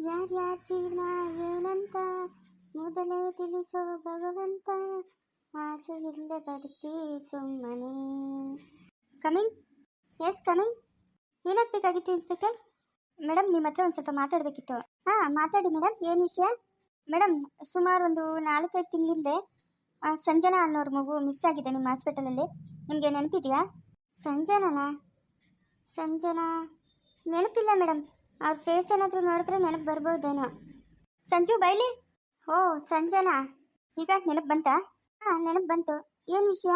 ಯಾರ್ಯಾರ ಜೀವನ ಏನಂತ ಮೊದಲೇ ತಿಳಿಸೋ ಭಗವಂತ, ಆಸೆ ಇಲ್ಲದೆ ಬದುಕಿ ಸುಮ್ಮನೆ. ಕಮಿಂಗ್. Yes coming. ಏನಾಗಬೇಕಾಗಿತ್ತು ಇನ್ಸ್ಪೆಕ್ಟರ್? ಮೇಡಮ್ ನಿಮ್ಮ ಹತ್ರ ಒಂದು ಸ್ವಲ್ಪ ಮಾತಾಡಬೇಕಿತ್ತು. ಹಾಂ ಮಾತಾಡಿ ಮೇಡಮ್, ಏನು ವಿಷಯ? ಮೇಡಮ್ ಸುಮಾರು ಒಂದು 4-5 ತಿಂಗಳಿಂದೆ ಸಂಜನಾ ಅನ್ನೋರು ಮಗು ಮಿಸ್ ಆಗಿದೆ ನಿಮ್ಮ ಹಾಸ್ಪಿಟಲಲ್ಲಿ. ನಿಮಗೆ ನೆನಪಿದೆಯಾ? ಸಂಜನಾ ನೆನಪಿಲ್ಲ ಮೇಡಮ್. ಅವ್ರ ಫೇಸ್ ಏನಾದರೂ ನೋಡಿದ್ರೆ ನೆನಪು ಬರ್ಬೋದೇನೋ. ಸಂಜು ಬೈಲಿ. ಓ ಸಂಜನಾ, ಈಗ ನೆನಪು ಬಂತಾ? ಹಾಂ ನೆನಪು ಬಂತು. ಏನು ವಿಷಯ?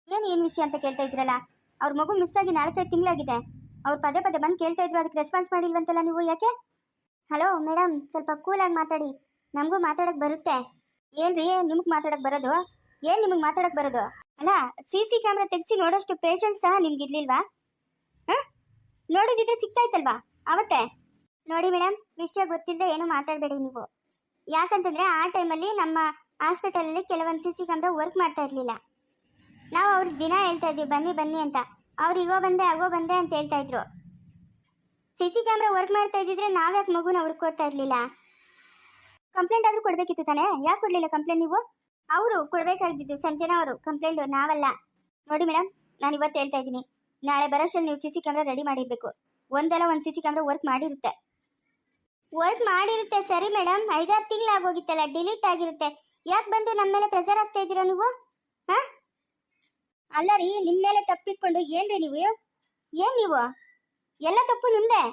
ಏನು ವಿಷಯ ಅಂತ ಕೇಳ್ತಾ ಇದ್ರಲ್ಲ. ಅವ್ರ ಮಗು ಮಿಸ್ ಆಗಿ 4-5 ತಿಂಗಳಾಗಿದೆ. ಅವ್ರು ಪದೇ ಪದೇ ಬಂದು ಕೇಳ್ತಾ ಇದ್ರು, ಅದಕ್ಕೆ ರೆಸ್ಪಾನ್ಸ್ ಮಾಡಿಲ್ವಂತಲ್ಲ ನೀವು, ಯಾಕೆ? ಹಲೋ ಮೇಡಮ್, ಸ್ವಲ್ಪ ಕೂಲಾಗಿ ಮಾತಾಡಿ, ನಮಗೂ ಮಾತಾಡೋಕ್ಕೆ ಬರುತ್ತೆ. ಏನ್ರಿ ನಿಮ್ಗೆ ಮಾತಾಡೋಕ್ಕೆ ಬರೋದು? ಏನು ನಿಮಗೆ ಮಾತಾಡೋಕ್ಕೆ ಬರೋದು? ಅಲ್ಲ, CC ಕ್ಯಾಮ್ರಾ ತೆಗೆಸಿ ನೋಡೋಷ್ಟು ಪೇಷನ್ಸ್ ಸಹ ನಿಮ್ಗಿರ್ಲಿಲ್ವಾ? ಹಾಂ ನೋಡಿದಿದ್ರೆ ಸಿಗ್ತಾ ಇತ್ತಲ್ವಾ ಅವತ್ತೇ? ನೋಡಿ ಮೇಡಮ್, ವಿಷಯ ಗೊತ್ತಿಲ್ಲದೆ ಏನು ಮಾತಾಡಬೇಡಿ ನೀವು. ಯಾಕಂತಂದರೆ ಆ ಟೈಮಲ್ಲಿ ನಮ್ಮ ಹಾಸ್ಪಿಟಲಲ್ಲಿ ಕೆಲವೊಂದು CC ಕ್ಯಾಮ್ರಾ ವರ್ಕ್ ಮಾಡ್ತಾ ಇರಲಿಲ್ಲ. ನಾವು ಅವ್ರಿಗೆ ದಿನ ಹೇಳ್ತಾ ಇದ್ವಿ ಬನ್ನಿ ಬನ್ನಿ ಅಂತ. ಅವ್ರು ಇವೋ ಬಂದೆ ಆಗೋ ಬಂದೆ ಅಂತ ಹೇಳ್ತಾ ಇದ್ರು. CC ಕ್ಯಾಮ್ರಾ ವರ್ಕ್ ಮಾಡ್ತಾ ಇದ್ದಿದ್ರೆ ನಾವ್ಯಾಕೆ ಮಗುನ ಹುಡ್ಕೊಡ್ತಾ ಇರಲಿಲ್ಲ? ಕಂಪ್ಲೇಂಟ್ ಆದರೂ ಕೊಡಬೇಕಿತ್ತು ತಾನೇ, ಯಾಕೆ ಕೊಡಲಿಲ್ಲ ಕಂಪ್ಲೇಂಟ್ ನೀವು? ಅವರು ಕೊಡಬೇಕಾಗಿದ್ದು ಸಂಜನಾ ಅವರು ಕಂಪ್ಲೇಂಟ್, ನಾವಲ್ಲ. ನೋಡಿ ಮೇಡಮ್, ನಾನು ಇವತ್ತು ಹೇಳ್ತಾ ಇದ್ದೀನಿ, ನಾಳೆ ಬರೋಷ್ಟರಲ್ಲಿ ನೀವು CC ಕ್ಯಾಮ್ರಾ ರೆಡಿ ಮಾಡಿರಬೇಕು. ಒಂದಲ್ಲ ಒಂದು CC ಕ್ಯಾಮ್ರಾ ವರ್ಕ್ ಮಾಡಿರುತ್ತೆ ಸರಿ ಮೇಡಮ್. 5-6 ತಿಂಗಳಾಗೋಗಿತ್ತಲ್ಲ, ಡಿಲೀಟ್ ಆಗಿರುತ್ತೆ. ಯಾಕೆ ಬಂದು ನಮ್ಮ ಮೇಲೆ ಪ್ರೆಷರ್ ಆಗ್ತಾ ಇದ್ದೀರಾ ನೀವು? ಹಾಂ ಅಲ್ಲ ರೀ, ನಿಮ್ಮ ಮೇಲೆ ತಪ್ಪಿಟ್ಕೊಂಡು ಏನ್ರಿ ನೀವು? ನೀವು ಎಲ್ಲ ತಪ್ಪು ನಿಮ್ಮದೇ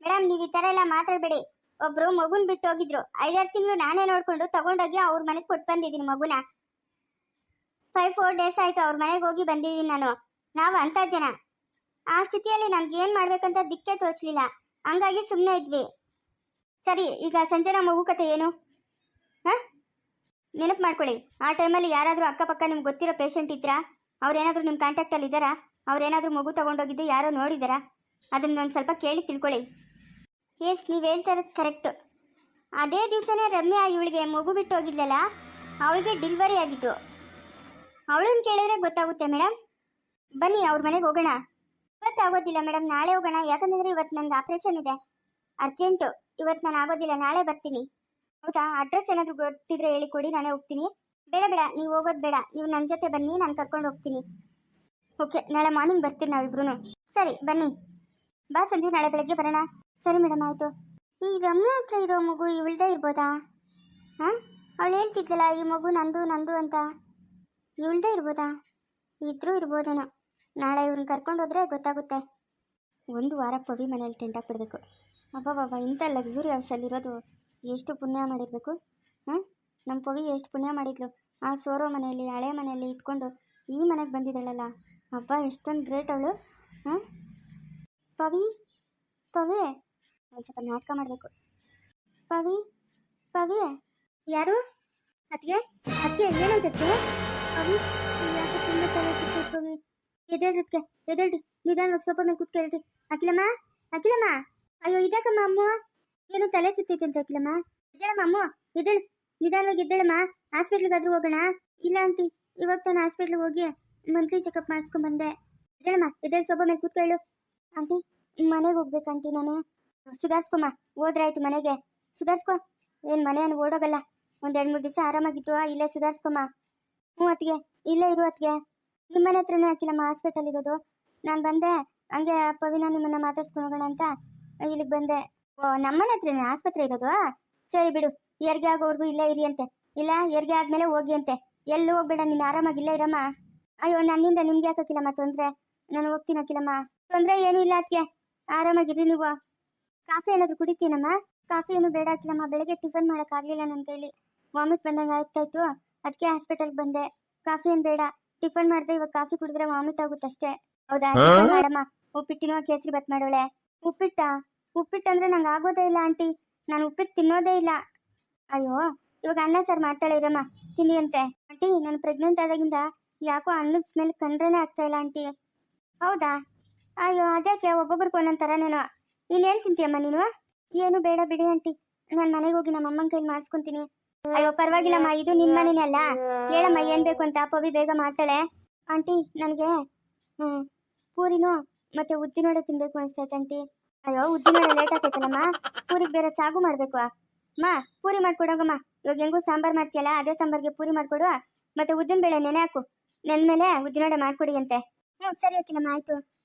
ಮೇಡಮ್. ನೀವು ಈ ಥರ ಎಲ್ಲ ಮಾತಾಡಬೇಡಿ. ಒಬ್ಬರು ಮಗುನ ಬಿಟ್ಟು ಹೋಗಿದ್ರು, 5-6 ತಿಂಗಳು ನಾನೇ ನೋಡಿಕೊಂಡು ತಗೊಂಡೋಗಿ ಅವ್ರ ಮನೆಗೆ ಕೊಟ್ಟು ಬಂದಿದ್ದೀನಿ ಮಗುನ. 5-4 ಡೇಸ್ ಆಯಿತು ಅವ್ರ ಮನೆಗೆ ಹೋಗಿ ಬಂದಿದ್ದೀನಿ ನಾನು. ನಾವು ಅಂಥ ಜನ. ಆ ಸ್ಥಿತಿಯಲ್ಲಿ ನಮ್ಗೆ ಏನು ಮಾಡ್ಬೇಕಂತ ದಿಕ್ಕೇ ತೋಚಲಿಲ್ಲ, ಹಂಗಾಗಿ ಸುಮ್ಮನೆ ಇದ್ವಿ. ಸರಿ, ಈಗ ಸಂಜನಾ ಮಗು ಕತೆ ಏನು? ಹಾಂ ನೆನಪು ಮಾಡ್ಕೊಳ್ಳಿ, ಆ ಟೈಮಲ್ಲಿ ಯಾರಾದರೂ ಅಕ್ಕಪಕ್ಕ ನಿಮ್ಗೆ ಗೊತ್ತಿರೋ ಪೇಷಂಟ್ ಇದ್ರಾ? ಅವ್ರೇನಾದರೂ ನಿಮ್ಮ ಕಾಂಟ್ಯಾಕ್ಟಲ್ಲಿ ಇದ್ದಾರಾ? ಅವ್ರೇನಾದರೂ ಮಗು ತೊಗೊಂಡೋಗಿದ್ದು ಯಾರೋ ನೋಡಿದಾರಾ? ಅದನ್ನೊಂದು ಸ್ವಲ್ಪ ಕೇಳಿ ತಿಳ್ಕೊಳ್ಳಿ. ಎಸ್, ನೀವು ಹೇಳ್ತಾ ಇರೋದು ಕರೆಕ್ಟು. ಅದೇ ದಿವಸನೇ ರಮ್ಯಾ ಇವಳಿಗೆ ಮಗು ಬಿಟ್ಟು ಹೋಗಿದ್ಲಲ್ಲ, ಅವಳಿಗೆ ಡೆಲಿವರಿ ಆಗಿದ್ದು. ಅವಳನ್ನ ಕೇಳಿದ್ರೆ ಗೊತ್ತಾಗುತ್ತೆ ಮೇಡಮ್. ಬನ್ನಿ ಅವ್ರ ಮನೆಗೆ ಹೋಗೋಣ. ಇವತ್ತು ಆಗೋದಿಲ್ಲ ಮೇಡಮ್, ನಾಳೆ ಹೋಗೋಣ. ಯಾಕಂದರೆ ಇವತ್ತು ನನಗೆ ಆಪ್ರೇಷನ್ ಇದೆ, ಅರ್ಜೆಂಟು. ಇವತ್ತು ನಾನು ಆಗೋದಿಲ್ಲ, ನಾಳೆ ಬರ್ತೀನಿ. ಹೌದಾ? ಅಡ್ರೆಸ್ ಏನಾದರೂ ಗೊತ್ತಿದ್ರೆ ಹೇಳಿ ಕೊಡಿ, ನಾನೇ ಹೋಗ್ತೀನಿ. ಬೇಡ ನೀವು ಹೋಗೋದು ಬೇಡ, ನೀವು ನನ್ನ ಜೊತೆ ಬನ್ನಿ, ನಾನು ಕರ್ಕೊಂಡು ಹೋಗ್ತೀನಿ. ಓಕೆ, ನಾಳೆ ಮಾರ್ನಿಂಗ್ ಬರ್ತೀನಿ ನಾವಿಬ್ರು. ಸರಿ ಬನ್ನಿ. ಬಾ ಸಂಜೆ, ನಾಳೆ ಬೆಳಗ್ಗೆ ಬರೋಣ. ಸರಿ ಮೇಡಮ್, ಆಯಿತು. ಈ ರಮ್ಯಾ ಹತ್ರ ಇರೋ ಮಗು ಇವಳ್ದೇ ಇರ್ಬೋದಾ? ಹಾಂ ಅವಳು ಹೇಳ್ತಿದ್ಲಲ್ಲ ಈ ಮಗು ನಂದು ಅಂತ, ಇವಳ್ದೇ ಇರ್ಬೋದಾ? ಇದ್ರೂ ಇರ್ಬೋದೇನೋ. ನಾಳೆ ಇವ್ರನ್ನ ಕರ್ಕೊಂಡು ಹೋದ್ರೆ ಗೊತ್ತಾಗುತ್ತೆ. 1 ವಾರ ಪವಿ ಮನೇಲಿ ಟೆಂಟ್ ಹಾಕ್ಬಿಡ್ಬೇಕು. ಅಬ್ಬಾ, ಇಂಥ ಲಕ್ಸುರಿ ಹೌಸಲ್ಲಿರೋದು ಎಷ್ಟು ಪುಣ್ಯ ಮಾಡಿರಬೇಕು. ಹಾಂ ನಮ್ಮ ಪವಿ ಎಷ್ಟು ಪುಣ್ಯ ಮಾಡಿದ್ಲು. ಆ ಸೋರೋ ಮನೆಯಲ್ಲಿ, ಹಳೆ ಮನೆಯಲ್ಲಿ ಇಟ್ಕೊಂಡು ಈ ಮನೆಗೆ ಬಂದಿದ್ದಾಳಲ್ಲ. ಅಬ್ಬಾ, ಎಷ್ಟೊಂದು ಗ್ರೇಟ್ ಅವಳು. ಹಾಂ ಪವಿ ಒಂದು ಸ್ವಲ್ಪ ನಾಟಕ ಮಾಡಬೇಕು. ಪವಿ ಯಾರು? ಅದಕ್ಕೆ ಏನಾಯ್ತು? ಪವಿ ಯಾಕೆ ತುಂಬ ತಲೆ ಸಿಗ್ತದೆ? ಪವಿ ಎದ್ದೇಳ್ರಿ, ನಿಧಾನವಾಗಿ ಸೋಫಾ ಮೇಲೆ ಕೂತ್ಕೊಳ್ರಿ. ಅಖಿಲಮ್ಮ, ಅಯ್ಯೋ ಇದಕ್ಕಮ್ಮ ಅಮ್ಮ, ಏನು ತಲೆ ಸುತ್ತೈತೆ ಅಂತ? ಅಖಿಲಮ್ಮ ಎದ್ದೇಳಮ್ಮ, ಅಮ್ಮ ಎದ್ದೇಳು, ನಿಧಾನವಾಗಿ ಎದ್ದೇಳಮ್ಮ. ಹಾಸ್ಪಿಟ್ಲಿಗಾದ್ರೂ ಹೋಗೋಣ. ಇಲ್ಲ ಆಂಟಿ, ಇವಾಗ ತಾನು ಹಾಸ್ಪಿಟ್ಲಿಗೆ ಹೋಗಿ ಮಂತ್ಲಿ ಚೆಕಪ್ ಮಾಡಿಸ್ಕೊಂಡ್ಬಂದೆ. ಎದ್ದೇಳಮ್ಮ, ಎದ್ದೇಳು, ಸೋಫಾ ಮೇಲೆ ಕೂತ್ಕೊಳ್ಳು. ಆಂಟಿ ಮನೆಗೆ ಹೋಗ್ಬೇಕು ಆಂಟಿ ನಾನು. ಸುಧಾರಿಸ್ಕೊಮ್ಮ, ಹೋದ್ರಾಯ್ತು ಮನೆಗೆ. ಸುಧಾರಿಸ್ಕೊ. ಏನು ಮನೆಯನ್ನು ಓಡೋಗಲ್ಲ. ಒಂದು 2-3 ದಿವಸ ಆರಾಮಾಗಿತ್ತು, ಇಲ್ಲೇ ಸುಧಾರಿಸ್ಕೊಮ್ಮ. ಅತ್ತಿಗೆ ಇಲ್ಲೇ ಇರು ಅತ್ತಿಗೆ. ನಿಮ್ಮ ಮನೆ ಹತ್ರನೇ ಹಾಕಿಲ್ಲಮ್ಮ ಹಾಸ್ಪಿಟಲ್ ಇರೋದು. ನಾನು ಬಂದೆ, ಹಂಗೆ ಪವಿನ ನಿಮ್ಮನ್ನ ಮಾತಾಡ್ಸ್ಕೊಂಡು ಹೋಗೋಣ ಅಂತ ಇಲ್ಲಿಗೆ ಬಂದೆ. ಓ, ನಮ್ಮನೆ ಹತ್ರನೇ ಆಸ್ಪತ್ರೆ ಇರೋದು? ಸರಿ ಬಿಡು, ಹೆರಿಗೆ ಆಗೋವರೆಗೂ ಇಲ್ಲೇ ಇರಿ ಅಂತೆ. ಇಲ್ಲ, ಹೆರಿಗೆ ಆದಮೇಲೆ ಹೋಗಿ ಅಂತೆ. ಎಲ್ಲೂ ಹೋಗ್ಬೇಡ, ನೀನು ಆರಾಮಾಗಿ ಇಲ್ಲೇ ಇರಮ್ಮ. ಅಯ್ಯೋ, ನನ್ನಿಂದ ನಿಮ್ಗೆ ಯಾಕಿಲ್ಲಮ್ಮ ತೊಂದರೆ? ನಾನು ಹೋಗ್ತೀನಿ ಅಕ್ಕಿಲಮ್ಮ. ತೊಂದರೆ ಏನೂ ಇಲ್ಲ ಅದಕ್ಕೆ, ಆರಾಮಾಗಿರಿ ನೀವು. ಕಾಫಿ ಏನಾದರೂ ಕುಡಿತೀನಮ್ಮ? ಕಾಫಿ ಏನು ಬೇಡ ಅಕ್ಕಿಲಮ್ಮ, ಬೆಳಗ್ಗೆ ಟಿಫನ್ ಮಾಡೋಕ್ಕಾಗಲಿಲ್ಲ ನನ್ನ ಕೈಲಿ. ವಾಮಿಟ್ ಬಂದಂಗೆ ಆಗ್ತಾಯಿತ್ತು, ಅದಕ್ಕೆ ಹಾಸ್ಪಿಟಲ್ಗೆ ಬಂದೆ. ಕಾಫಿ ಏನು ಬೇಡ, ಟಿಫನ್ ಮಾಡಿದೆ. ಇವಾಗ ಕಾಫಿ ಕುಡಿದ್ರೆ ವಾಮಿಟ್ ಆಗುತ್ತಷ್ಟೇ. ಹೌದಾ? ಟಿಫನ್ ಮಾಡಮ್ಮ. ಉಪ್ಪಿಟ್ಟಿನೋ ಕೇಸರಿ ಬಾತ್ ಮಾಡೋಳೆ. ಉಪ್ಪಿಟ್ಟಂದ್ರೆ ನಂಗೆ ಆಗೋದೇ ಇಲ್ಲ ಆಂಟಿ, ನಾನು ಉಪ್ಪಿಟ್ಟು ತಿನ್ನೋದೇ ಇಲ್ಲ. ಅಯ್ಯೋ, ಇವಾಗ ಅನ್ನ ಸಾರು ಮಾಡ್ತಾಳೆ ಇರಮ್ಮ, ತಿನ್ನಿ ಅಂತೆ. ಆಂಟಿ, ನಾನು ಪ್ರೆಗ್ನೆಂಟ್ ಆದಾಗಿಂದ ಯಾಕೋ ಅನ್ನದ ಸ್ಮೆಲ್ ಕಂಡ್ರೇನೆ ಆಗ್ತಾ ಇಲ್ಲ ಆಂಟಿ. ಹೌದಾ? ಅಯ್ಯೋ, ಅದಕ್ಕೆ ಒಬ್ಬೊಬ್ರಿಗೆ ಒಂದೊಂದು ಥರನೇನೋ. ಇನ್ನೇನು ತಿಂತೀಯಮ್ಮ ನೀನು? ಏನು ಬೇಡ ಬಿಡಿ ಆಂಟಿ, ನಾನು ಮನೆಗೆ ಹೋಗಿ ನಮ್ಮ ಅಮ್ಮನ ಕೈಲಿ ಮಾಡಿಸ್ಕೊತೀನಿ. ಅಯ್ಯೋ ಪರವಾಗಿಲ್ಲಮ್ಮ, ಇದು ನಿಮ್ಮ ಮನೇನೇ ಅಲ್ಲ. ಹೇಳಮ್ಮ ಏನು ಬೇಕು ಅಂತ, ಪವಿ ಬೇಗ ಮಾಡ್ತಾಳೆ. ಆಂಟಿ ನನಗೆ ಪೂರಿನೋ ಮತ್ತು ಉದ್ದಿನೋಡೆ ತಿನ್ನಬೇಕು ಅನಿಸ್ತೈತೆ ಆಂಟಿ. ಅಯ್ಯೋ ಉದ್ದಿನ ಲೇಟ್ ಆಗ್ತೈತಲ್ಲಮ್ಮ, ಪೂರಿಗೆ ಬೇರೆ ಸಾಗು ಮಾಡ್ಬೇಕು. ಅಮ್ಮ ಪೂರಿ ಮಾಡ್ಕೊಡೋಗಮ್ಮ. ಇವಾಗ ಹೆಂಗೂ ಸಾಂಬಾರ್ ಮಾಡ್ತೀಯಲ್ಲ, ಅದೇ ಸಾಂಬಾರ್ಗೆ ಪೂರಿ ಮಾಡ್ಕೊಡು. ಮತ್ತೆ ಉದ್ದಿನ ಬೇಳೆ ನೆನೆ ಹಾಕು, ನೆನ್ಮೇಲೆ ಉದ್ದಿನೋಡೆ ಮಾಡ್ಕೊಡಿ ಅಂತೆ. ಹ್ಞೂ ಸರಿ ಅಕ್ಕಿಲಮ್ಮ, ಆಯ್ತು.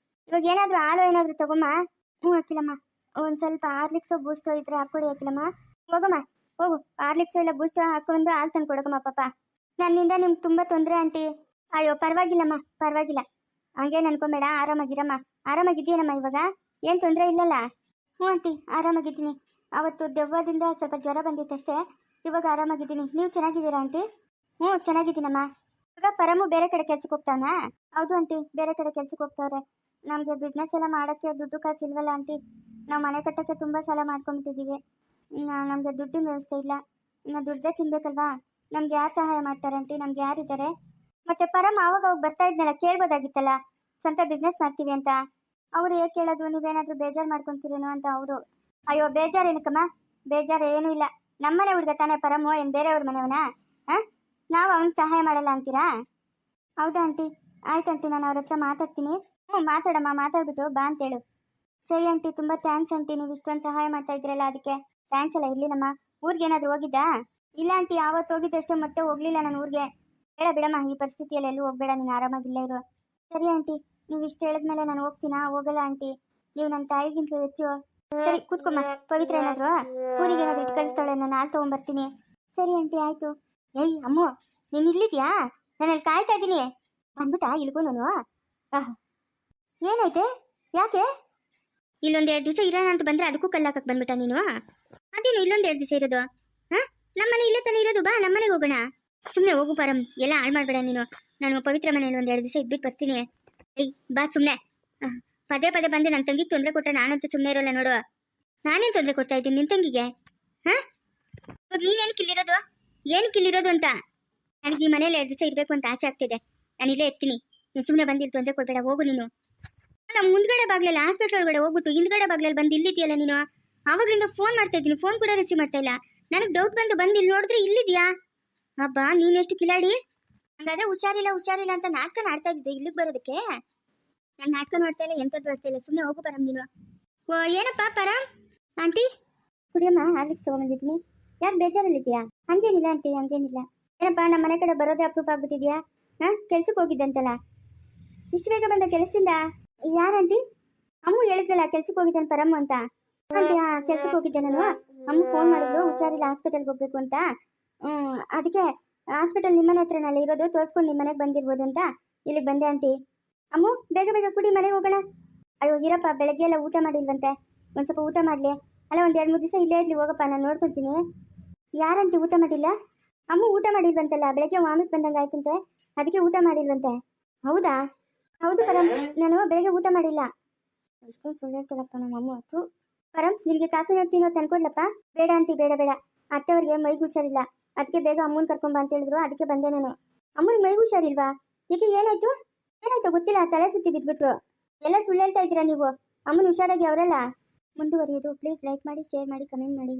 ಇವಾಗ ಏನಾದರೂ ಹಾಲು ಏನಾದರೂ ತಗೊಮ್ಮ. ಹ್ಞೂ ಅಕ್ಕಿಲಮ್ಮ. ಒಂದು ಸ್ವಲ್ಪ ಹಾರ್ಲಿಕ್ಸು ಬೂಸ್ಟು ಇದ್ರೆ ಹಾಕ್ಕೊಡಿ ಅಕ್ಕಿಲಮ್ಮ. ಹೋಗಮ್ಮ ಹೋಗು, ಹಾರ್ಲಿಕ್ಸು ಇಲ್ಲ ಬೂಸ್ಟು ಹಾಕೊಂಡು ಹಾಲು ತಂದು ಕೊಡೋಗಮ್ಮ ಪಾಪ. ನನ್ನಿಂದ ನಿಮ್ಗೆ ತುಂಬ ತೊಂದರೆ ಆಂಟಿ. ಅಯ್ಯೋ ಪರವಾಗಿಲ್ಲಮ್ಮ, ಪರವಾಗಿಲ್ಲ, ಹಂಗೇನು ಅನ್ಕೊಂಬೇಡ, ಆರಾಮಾಗಿರಮ್ಮ. ಆರಾಮಾಗಿದ್ದೀನಮ್ಮ ಇವಾಗ, ಏನು ತೊಂದರೆ ಇಲ್ಲಲ್ಲ? ಹ್ಞೂ ಆಂಟಿ ಆರಾಮಾಗಿದ್ದೀನಿ. ಅವತ್ತು ದೆವ್ವದಿಂದ ಸ್ವಲ್ಪ ಜ್ವರ ಬಂದಿತ್ತಷ್ಟೇ, ಇವಾಗ ಆರಾಮಾಗಿದ್ದೀನಿ. ನೀವು ಚೆನ್ನಾಗಿದ್ದೀರಾ ಆಂಟಿ? ಹ್ಞೂ ಚೆನ್ನಾಗಿದ್ದೀನಮ್ಮ. ಇವಾಗ ಪರಮು ಬೇರೆ ಕಡೆ ಕೆಲ್ಸಕ್ಕೆ ಹೋಗ್ತಾವನಾ? ಹೌದು ಆಂಟಿ, ಬೇರೆ ಕಡೆ ಕೆಲ್ಸಕ್ಕೆ ಹೋಗ್ತಾವ್ರೆ. ನಮಗೆ ಬಿಸ್ನೆಸ್ ಎಲ್ಲ ಮಾಡೋಕ್ಕೆ ದುಡ್ಡು ಕಾಸು ಇಲ್ವಲ್ಲ ಆಂಟಿ. ನಾವು ಮನೆ ಕಟ್ಟೋಕ್ಕೆ ತುಂಬ ಸಾಲ ಮಾಡ್ಕೊಂಬಿಟ್ಟಿದ್ದೀವಿ. ನಮಗೆ ದುಡ್ಡಿನ ವ್ಯವಸ್ಥೆ ಇಲ್ಲ. ಇನ್ನು ದುಡ್ಡೇ ತಿನ್ಬೇಕಲ್ವಾ? ನಮ್ಗೆ ಯಾರು ಸಹಾಯ ಮಾಡ್ತಾರೆ ಆಂಟಿ? ನಮ್ಗೆ ಯಾರಿದ್ದಾರೆ? ಮತ್ತೆ ಪರಮ್ ಆವಾಗ ಅವಾಗ ಬರ್ತಾ ಇದ್ನಲ್ಲ, ಕೇಳ್ಬೋದಾಗಿತ್ತಲ್ಲ ಸ್ವಂತ ಬಿಸ್ನೆಸ್ ಮಾಡ್ತೀವಿ ಅಂತ. ಅವ್ರು ಹೇಗೆ ಕೇಳೋದು? ನೀವೇನಾದರೂ ಬೇಜಾರು ಮಾಡ್ಕೊತೀರೇನೋ ಅಂತ ಅವರು. ಅಯ್ಯೋ ಬೇಜಾರು ಏನಕ್ಕಮ್ಮ, ಬೇಜಾರು ಏನೂ ಇಲ್ಲ. ನಮ್ಮನೆ ಹುಡುಗ ತಾನೇ ಪರಮು, ಏನು ಬೇರೆಯವ್ರ ಮನೆಯವನಾ? ಹಾಂ, ನಾವು ಅವ್ನಿಗೆ ಸಹಾಯ ಮಾಡಲ್ಲ ಅಂತೀರಾ? ಹೌದಾ ಆಂಟಿ? ಆಯ್ತು ಆಂಟಿ, ನಾನು ಅವ್ರ ಹತ್ರ ಮಾತಾಡ್ತೀನಿ. ಹ್ಞೂ ಮಾತಾಡಮ್ಮ, ಮಾತಾಡ್ಬಿಟ್ಟು ಬಾ ಅಂತೇಳು. ಸರಿ ಆಂಟಿ, ತುಂಬ ಥ್ಯಾಂಕ್ಸ್ ಆಂಟಿ, ನೀವು ಇಷ್ಟೊಂದು ಸಹಾಯ ಮಾಡ್ತಾ ಇದ್ದೀರಲ್ಲ ಅದಕ್ಕೆ ಥ್ಯಾಂಕ್ಸ್ ಎಲ್ಲ ಇರಲಿಲ್ಲಮ್ಮ. ಊರಿಗೆ ಏನಾದರೂ ಹೋಗಿದ್ದಾ? ಇಲ್ಲ ಆಂಟಿ, ಆವತ್ತು ಹೋಗಿದ್ದಷ್ಟೇ, ಮತ್ತೆ ಹೋಗಲಿಲ್ಲ ನಾನು ಊರಿಗೆ. ಬೇಡ ಬಿಡಮ್ಮ, ಈ ಪರಿಸ್ಥಿತಿಯಲ್ಲಿ ಎಲ್ಲೂ ಹೋಗಬೇಡ, ನೀನು ಆರಾಮಾಗಿಲ್ಲ ಇರು. ಸರಿ ಆಂಟಿ, ನೀವು ಇಷ್ಟು ಹೇಳಿದ್ಮೇಲೆ ನಾನು ಹೋಗ್ತೀನಾ? ಹೋಗಲ್ಲ ಆಂಟಿ, ನೀವು ನನ್ನ ತಾಯಿಗಿಂತಲೂ ಹೆಚ್ಚು. ಸರಿ ಕೂತ್ಕೊಮ್ಮ. ಪವಿತ್ರ ಏನಾದರೂ ಊರಿಗೆ ಏನಾದರೂ ಇಟ್ಟು ಕಳಿಸ್ತಾಳೆ, ನಾನು ಹಾಲು ತೊಗೊಂಬರ್ತೀನಿ. ಸರಿ ಆಂಟಿ ಆಯಿತು. ಏಯ್ ಅಮ್ಮು, ನೀನು ಇಲ್ಲಿದ್ಯಾ? ನಾನು ಅಲ್ಲಿ ಕಾಯ್ತಾ ಇದ್ದೀನಿ. ಬಂದ್ಬಿಟ್ಟಾ ಇಲ್ಗೂ ನಾನು? ಏನಾಯ್ತೆ? ಯಾಕೆ? ಇಲ್ಲೊಂದು 2 ದಿವಸ ಇರೋಣ ಅಂತ ಬಂದರೆ ಅದಕ್ಕೂ ಕಲ್ಲಾಕಕ್ಕೆ ಬಂದ್ಬಿಟ್ಟ ನೀನು? ಅದೇನು ಇಲ್ಲೊಂದು 2 ದಿವಸ ಇರೋದು? ಹಾಂ, ನಮ್ಮನೆ ಇಲ್ಲೇ ತಾನೇ ಇರೋದು, ಬಾ ನಮ್ಮನೆಗೆ ಹೋಗೋಣ. ಸುಮ್ಮನೆ ಹೋಗು ಪರಮ್, ಎಲ್ಲ ಹಾಳು ಮಾಡಬೇಡ ನೀನು. ನಾನು ಪವಿತ್ರ ಮನೇಲಿ ಒಂದು 2 ದಿವಸ ಇದ್ಬಿಟ್ಟು ಬರ್ತೀನಿ. ಏಯ್ ಬಾ ಸುಮ್ಮನೆ. ಪದೇ ಪದೇ ಬಂದು ನನ್ನ ತಂಗಿಗೆ ತೊಂದರೆ ಕೊಟ್ಟರೆ ನಾನಂತೂ ಸುಮ್ಮನೆ ಇರೋಲ್ಲ ನೋಡು. ನಾನೇನು ತೊಂದರೆ ಕೊಡ್ತಾ ಇದ್ದೀನಿ ನಿನ್ನ ತಂಗಿಗೆ? ಹಾಂ, ಇವಾಗ ನೀನೇನಕ್ಕೆ ಇಲ್ಲಿರೋದು? ಏನಕ್ಕೆ ಇಲ್ಲಿರೋದು ಅಂತ? ನನಗೆ ಈ ಮನೇಲಿ 2 ದಿವಸ ಇರಬೇಕು ಅಂತ ಆಸೆ ಆಗ್ತಿದೆ. ನಾನು ಇಲ್ಲೇ ಇರ್ತೀನಿ. ನೀನು ಸುಮ್ಮನೆ ಬಂದು ಇಲ್ಲಿ ತೊಂದರೆ ಕೊಡಬೇಡ, ಹೋಗು ನೀನು. ಅಲ್ಲ, ಮುಂದ್ಗಡೆ ಬಾಗ್ಲಲ್ಲ, ಹಾಸ್ಪಿಟಲ್ ಒಳಗಡೆ ಹೋಗ್ಬಿಟ್ಟು ಹಿಂದ್ಗಡೆ ಬಾಗ್ಲಲ್ಲಿ ಬಂದು ಇಲ್ಲಿದೆಯಲ್ಲ ನೀನು. ಆವಾಗಲಿಂದ ಫೋನ್ ಮಾಡ್ತಾ ಇದ್ದೀನಿ, ಫೋನ್ ಕೂಡ ರಿಸೀವ್ ಮಾಡ್ತಾ ಇಲ್ಲ. ನನಗೆ ಡೌಟ್ ಬಂದು ಇಲ್ಲಿ ನೋಡಿದ್ರೆ ಇಲ್ಲಿದ್ಯಾ? ಅಬ್ಬಾ ನೀನೆಷ್ಟು ಕಿಲಾಡಿ. ಹಂಗಾದ್ರೆ ಹುಷಾರಿಲ್ಲ ಅಂತ ನಾಟಕ ಆಡ್ತಾ ಇದ್ದೆ ಇಲ್ಲಿಗೆ ಬರೋದಕ್ಕೆ. ನಾನು ನಾಟಕ ಮಾಡ್ತಾ ಇಲ್ಲ, ಎಂಥದ್ದು ಮಾಡ್ತಾ ಇಲ್ಲ. ಸುಮ್ಮನೆ ಹೋಗು ಪರಮ್ ನೀನು. ಓ ಏನಪ್ಪ ಪರಮ್? ಆಂಟಿ ಕುಡಿಯಮ್ಮ, ಹಾರ್ಲಿಕ್ಸ್ ತೊಗೊಂಬಂದಿದ್ದೀನಿ. ಯಾಕೆ ಬೇಜಾರಲ್ಲಿದ್ಯಾ? ಹಂಗೇನಿಲ್ಲ ಆಂಟಿ, ಹಂಗೇನಿಲ್ಲ. ಏನಪ್ಪ ನಮ್ಮ ಮನೆ ಕಡೆ ಬರೋದೇ ಅಪ್ರೂಪ ಆಗ್ಬಿಟ್ಟಿದ್ಯಾ? ಹಾಂ, ಕೆಲ್ಸಕ್ಕೆ ಹೋಗಿದ್ದಂತಲ್ಲ, ಇಷ್ಟು ಬೇಗ ಬಂದ ಕೆಲಸದಿಂದ? ಯಾರಂಟಿ? ಅಮ್ಮು ಹೇಳಿದ್ಲಲ್ಲ ಕೆಲ್ಸಕ್ಕೆ ಹೋಗಿದ್ದಾನೆ ಪರಮ್ ಅಂತ. ಆಂಟಿ ಕೆಲ್ಸಕ್ಕೆ ಹೋಗಿದ್ದೆ ನಾನು. ಅಮ್ಮ ಫೋನ್ ಮಾಡಿದ್ರು, ಹುಷಾರಿಲ್ಲ, ಹಾಸ್ಪಿಟಲ್ಗೆ ಹೋಗ್ಬೇಕು ಅಂತ. ಅದಕ್ಕೆ ಹಾಸ್ಪಿಟಲ್ ನಿಮ್ಮನೆ ಹತ್ರನಲ್ಲಿ ಇರೋದು, ತೋರಿಸ್ಕೊಂಡು ನಿಮ್ಮ ಮನೆಗೆ ಬಂದಿರ್ಬೋದು ಅಂತ ಇಲ್ಲಿಗೆ ಬಂದೆ ಆಂಟಿ. ಅಮ್ಮು ಬೇಗ ಬೇಗ ಕುಡಿ, ಮನೆಗೆ ಹೋಗೋಣ. ಅಯ್ಯೋ ಇರಪ್ಪ, ಬೆಳಗ್ಗೆ ಎಲ್ಲ ಊಟ ಮಾಡಿಲ್ವಂತೆ, ಒಂದು ಸ್ವಲ್ಪ ಊಟ ಮಾಡಲಿ. ಅಲ್ಲ, ಒಂದು 2-3 ದಿವಸ ಇಲ್ಲೇ ಇರಲಿ, ಹೋಗಪ್ಪ, ನಾನು ನೋಡ್ಕೊಳ್ತೀನಿ. ಯಾರಂಟಿ ಊಟ ಮಾಡಿಲ್ಲ? ಅಮ್ಮು ಊಟ ಮಾಡಿಲ್ವಂತಲ್ಲ, ಬೆಳಗ್ಗೆ ವಾಮಿಟ್ ಬಂದಂಗೆ ಆಯ್ತಂತೆ, ಅದಕ್ಕೆ ಊಟ ಮಾಡಿಲ್ವಂತೆ. ಹೌದಾ? ಹೌದು ಪರಮ್, ನಾನು ಬೆಳಗ್ಗೆ ಊಟ ಮಾಡಿಲ್ಲ. ಇಷ್ಟೊಂದು ಸುಳ್ಳು ಹೇಳ್ತಾಳಪ್ಪ ನಮ್ಮ ಅಮ್ಮ. ಆಯ್ತು ಪರಮ್, ನಿನಗೆ ಕಾಫಿ ನೋಡ್ತೀನೋ ತಂದ್ಕೊಡ್ಲಪ್ಪ? ಬೇಡ ಆಂಟಿ, ಬೇಡ ಬೇಡ. ಅತ್ತೆಯವ್ರಿಗೆ ಮೈಗೆ ಹುಷಾರಿಲ್ಲ, ಅದಕ್ಕೆ ಬೇಗ ಅಮ್ಮನ ಕರ್ಕೊಂಬ ಅಂತ ಹೇಳಿದ್ರು, ಅದಕ್ಕೆ ಬಂದೆ ನಾನು. ಅಮ್ಮನ ಮೈಗೆ ಹುಷಾರಿಲ್ವಾ? ಏಕೆ ಏನಾಯ್ತು? ಏನಾಯ್ತು ಗೊತ್ತಿಲ್ಲ, ತಲೆ ಸುತ್ತಿ ಬಿದ್ಬಿಟ್ರು. ಎಲ್ಲ ಸುಳ್ಳು ಹೇಳ್ತಾ ಇದ್ದೀರಾ ನೀವು. ಅಮ್ಮನ ಹುಷಾರಾಗಿ ಅವರಲ್ಲ. ಮುಂದುವರಿಯೋದು ಪ್ಲೀಸ್ ಲೈಕ್ ಮಾಡಿ, ಶೇರ್ ಮಾಡಿ, ಕಮೆಂಟ್ ಮಾಡಿ.